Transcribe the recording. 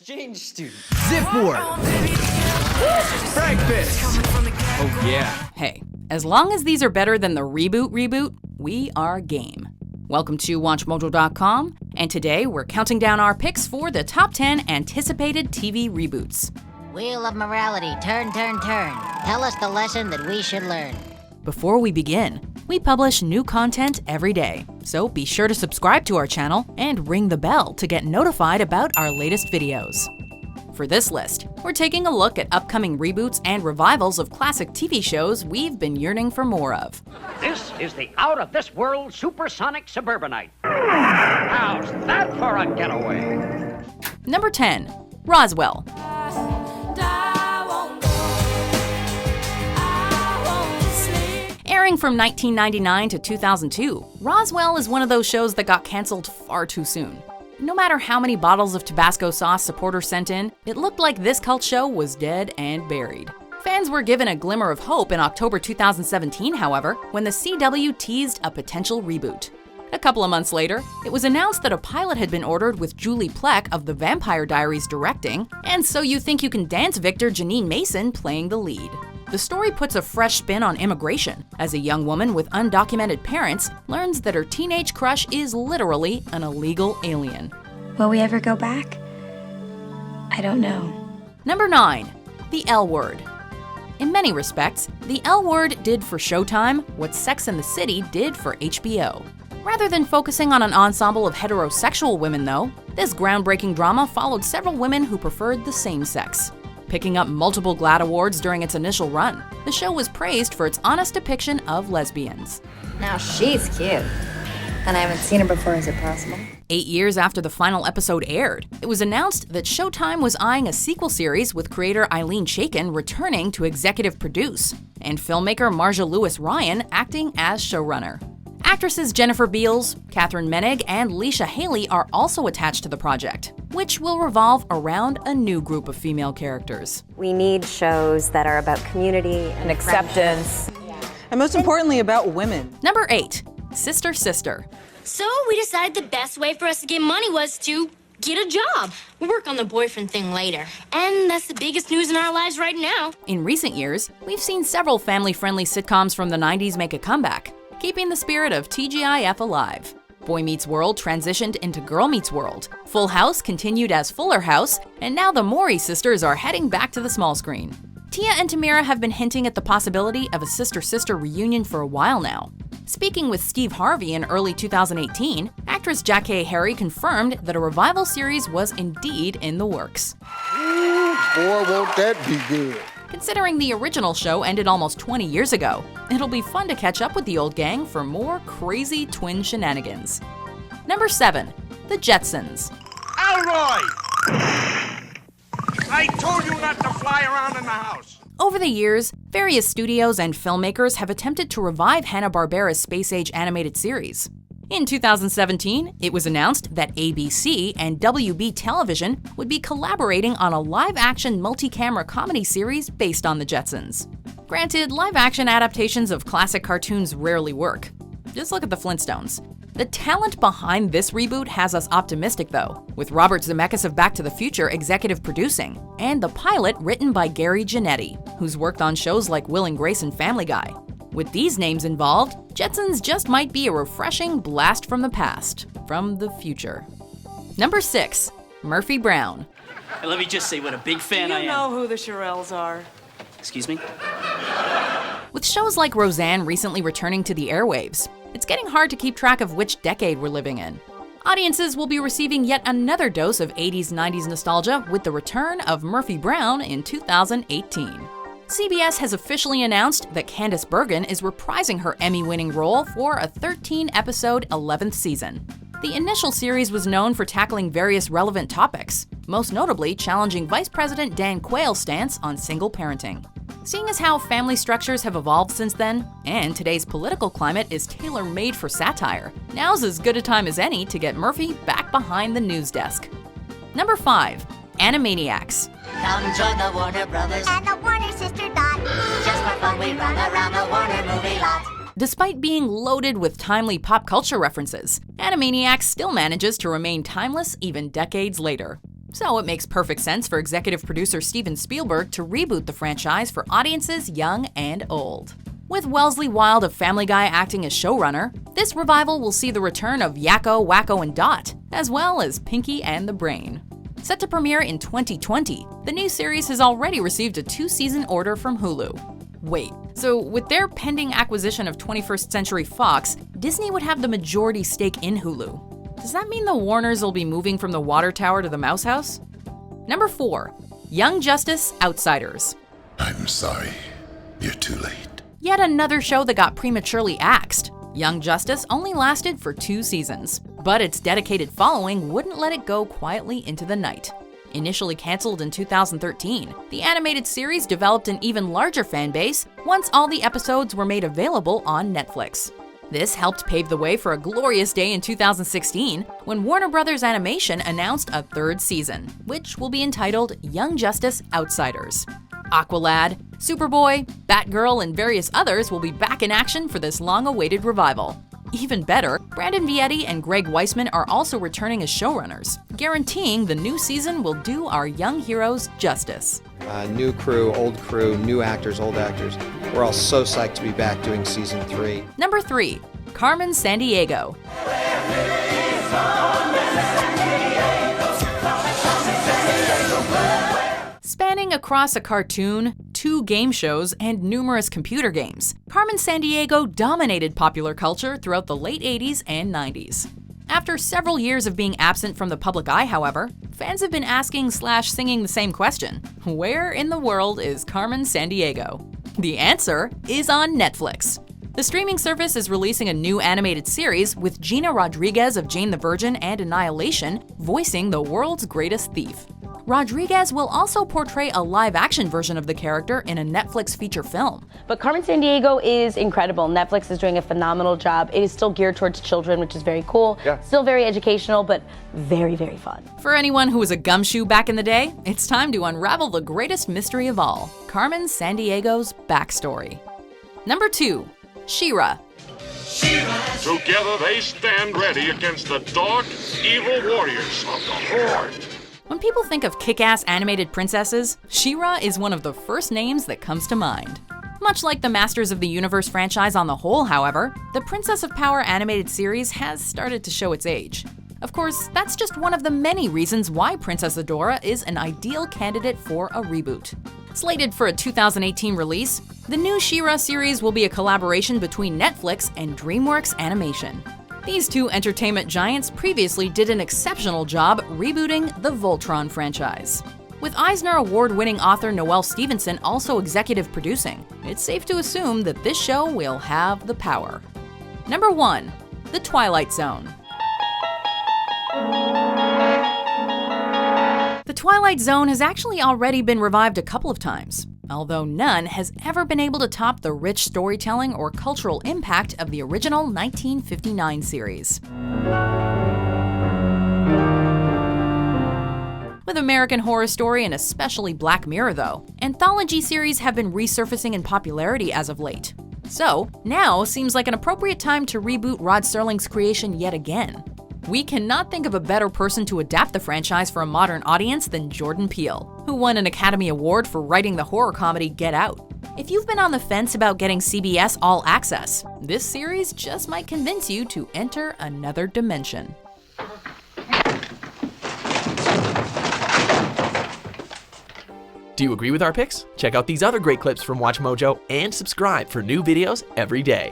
exchange student. Zipboard. Breakfast. Oh yeah. Hey, as long as these are better than the reboot, we are game. Welcome to WatchMojo.com, and today we're counting down our picks for the top 10 anticipated TV reboots. Wheel of morality, turn, turn, turn. Tell us the lesson that we should learn. Before we begin, we publish new content every day, so be sure to subscribe to our channel and ring the bell to get notified about our latest videos. For this list, we're taking a look at upcoming reboots and revivals of classic TV shows we've been yearning for more of. This is the out-of-this-world supersonic suburbanite. How's that for a getaway? Number 10. Roswell. Airing from 1999 to 2002, Roswell is one of those shows that got canceled far too soon. No matter how many bottles of Tabasco sauce supporters sent in, it looked like this cult show was dead and buried. Fans were given a glimmer of hope in October 2017, however, when the CW teased a potential reboot. A couple of months later, it was announced that a pilot had been ordered with Julie Plec of The Vampire Diaries directing, and So You Think You Can Dance Victor Janine Mason playing the lead. The story puts a fresh spin on immigration, as a young woman with undocumented parents learns that her teenage crush is literally an illegal alien. Will we ever go back? I don't know. Number 9. The L Word. In many respects, The L Word did for Showtime what Sex and the City did for HBO. Rather than focusing on an ensemble of heterosexual women, though, this groundbreaking drama followed several women who preferred the same sex. Picking up multiple GLAAD awards during its initial run, the show was praised for its honest depiction of lesbians. Now she's cute. And I haven't seen her before, is it possible? 8 years after the final episode aired, it was announced that Showtime was eyeing a sequel series with creator Eileen Chaikin returning to executive produce, and filmmaker Marja Lewis-Ryan acting as showrunner. Actresses Jennifer Beals, Catherine Menig, and Leisha Haley are also attached to the project, which will revolve around a new group of female characters. We need shows that are about community and acceptance. And most importantly, about women. Number 8. Sister Sister. So we decided the best way for us to get money was to get a job. We'll work on the boyfriend thing later. And that's the biggest news in our lives right now. In recent years, we've seen several family-friendly sitcoms from the 90s make a comeback, keeping the spirit of TGIF alive. Boy Meets World transitioned into Girl Meets World. Full House continued as Fuller House, and now the Maury sisters are heading back to the small screen. Tia and Tamira have been hinting at the possibility of a sister-sister reunion for a while now. Speaking with Steve Harvey in early 2018, actress Jackée Harry confirmed that a revival series was indeed in the works. Ooh, boy, won't that be good. Considering the original show ended almost 20 years ago, it'll be fun to catch up with the old gang for more crazy twin shenanigans. Number 7. The Jetsons. Elroy! I told you not to fly around in the house. Over the years, various studios and filmmakers have attempted to revive Hanna-Barbera's Space Age animated series. In 2017, it was announced that ABC and WB Television would be collaborating on a live-action multi-camera comedy series based on the Jetsons. Granted, live-action adaptations of classic cartoons rarely work. Just look at the Flintstones. The talent behind this reboot has us optimistic, though, with Robert Zemeckis of Back to the Future executive producing, and the pilot written by Gary Janetti, who's worked on shows like Will and Grace and Family Guy. With these names involved, Jetsons just might be a refreshing blast from the past, from the future. Number 6. Murphy Brown. And let me just say what a big fan I am. You know who the Shirelles are. Excuse me? With shows like Roseanne recently returning to the airwaves, it's getting hard to keep track of which decade we're living in. Audiences will be receiving yet another dose of 80s-90s nostalgia with the return of Murphy Brown in 2018. CBS has officially announced that Candice Bergen is reprising her Emmy-winning role for a 13-episode 11th season. The initial series was known for tackling various relevant topics, most notably challenging Vice President Dan Quayle's stance on single parenting. Seeing as how family structures have evolved since then, and today's political climate is tailor-made for satire, now's as good a time as any to get Murphy back behind the news desk. Number 5. Animaniacs. Come join the Warner Brothers and the Warner Sister Dot. Just for fun we run around the Warner movie lot. Despite being loaded with timely pop culture references, Animaniacs still manages to remain timeless even decades later. So it makes perfect sense for executive producer Steven Spielberg to reboot the franchise for audiences young and old. With Wellesley Wild of Family Guy acting as showrunner, this revival will see the return of Yakko, Wacko, and Dot, as well as Pinky and the Brain. Set to premiere in 2020, the new series has already received a 2-season order from Hulu. Wait, so with their pending acquisition of 21st Century Fox, Disney would have the majority stake in Hulu. Does that mean the Warners will be moving from the water tower to the mouse house? Number 4. Young Justice Outsiders. I'm sorry, you're too late. Yet another show that got prematurely axed. Young Justice only lasted for 2 seasons, but its dedicated following wouldn't let it go quietly into the night. Initially canceled in 2013, the animated series developed an even larger fan base once all the episodes were made available on Netflix. This helped pave the way for a glorious day in 2016 when Warner Bros. Animation announced a 3rd season, which will be entitled Young Justice Outsiders. Aqualad, Superboy, Batgirl, and various others will be back in action for this long-awaited revival. Even better, Brandon Vietti and Greg Weisman are also returning as showrunners, guaranteeing the new season will do our young heroes justice. New crew, old crew, new actors, old actors. We're all so psyched to be back doing season 3. Number 3. Carmen Sandiego. Spanning across a cartoon, 2 game shows, and numerous computer games, Carmen Sandiego dominated popular culture throughout the late 80s and 90s. After several years of being absent from the public eye, however, fans have been asking/singing the same question: where in the world is Carmen Sandiego? The answer is on Netflix. The streaming service is releasing a new animated series with Gina Rodriguez of Jane the Virgin and Annihilation voicing the world's greatest thief. Rodriguez will also portray a live-action version of the character in a Netflix feature film. But Carmen Sandiego is incredible. Netflix is doing a phenomenal job. It is still geared towards children, which is very cool. Yeah. Still very educational, but very, very fun. For anyone who was a gumshoe back in the day, it's time to unravel the greatest mystery of all, Carmen Sandiego's backstory. Number 2. Shira. Together they stand ready against the dark, evil warriors of the Horde. When people think of kick-ass animated princesses, Shira is one of the first names that comes to mind. Much like the Masters of the Universe franchise on the whole, however, the Princess of Power animated series has started to show its age. Of course, that's just one of the many reasons why Princess Adora is an ideal candidate for a reboot. Slated for a 2018 release, the new Shira series will be a collaboration between Netflix and DreamWorks Animation. These 2 entertainment giants previously did an exceptional job rebooting the Voltron franchise. With Eisner Award-winning author Noelle Stevenson also executive producing, it's safe to assume that this show will have the power. Number 1. The Twilight Zone. The Twilight Zone has actually already been revived a couple of times, although none has ever been able to top the rich storytelling or cultural impact of the original 1959 series. With American Horror Story and especially Black Mirror, though, anthology series have been resurfacing in popularity as of late. So, now seems like an appropriate time to reboot Rod Serling's creation yet again. We cannot think of a better person to adapt the franchise for a modern audience than Jordan Peele, who won an Academy Award for writing the horror comedy Get Out. If you've been on the fence about getting CBS All Access, this series just might convince you to enter another dimension. Do you agree with our picks? Check out these other great clips from WatchMojo and subscribe for new videos every day.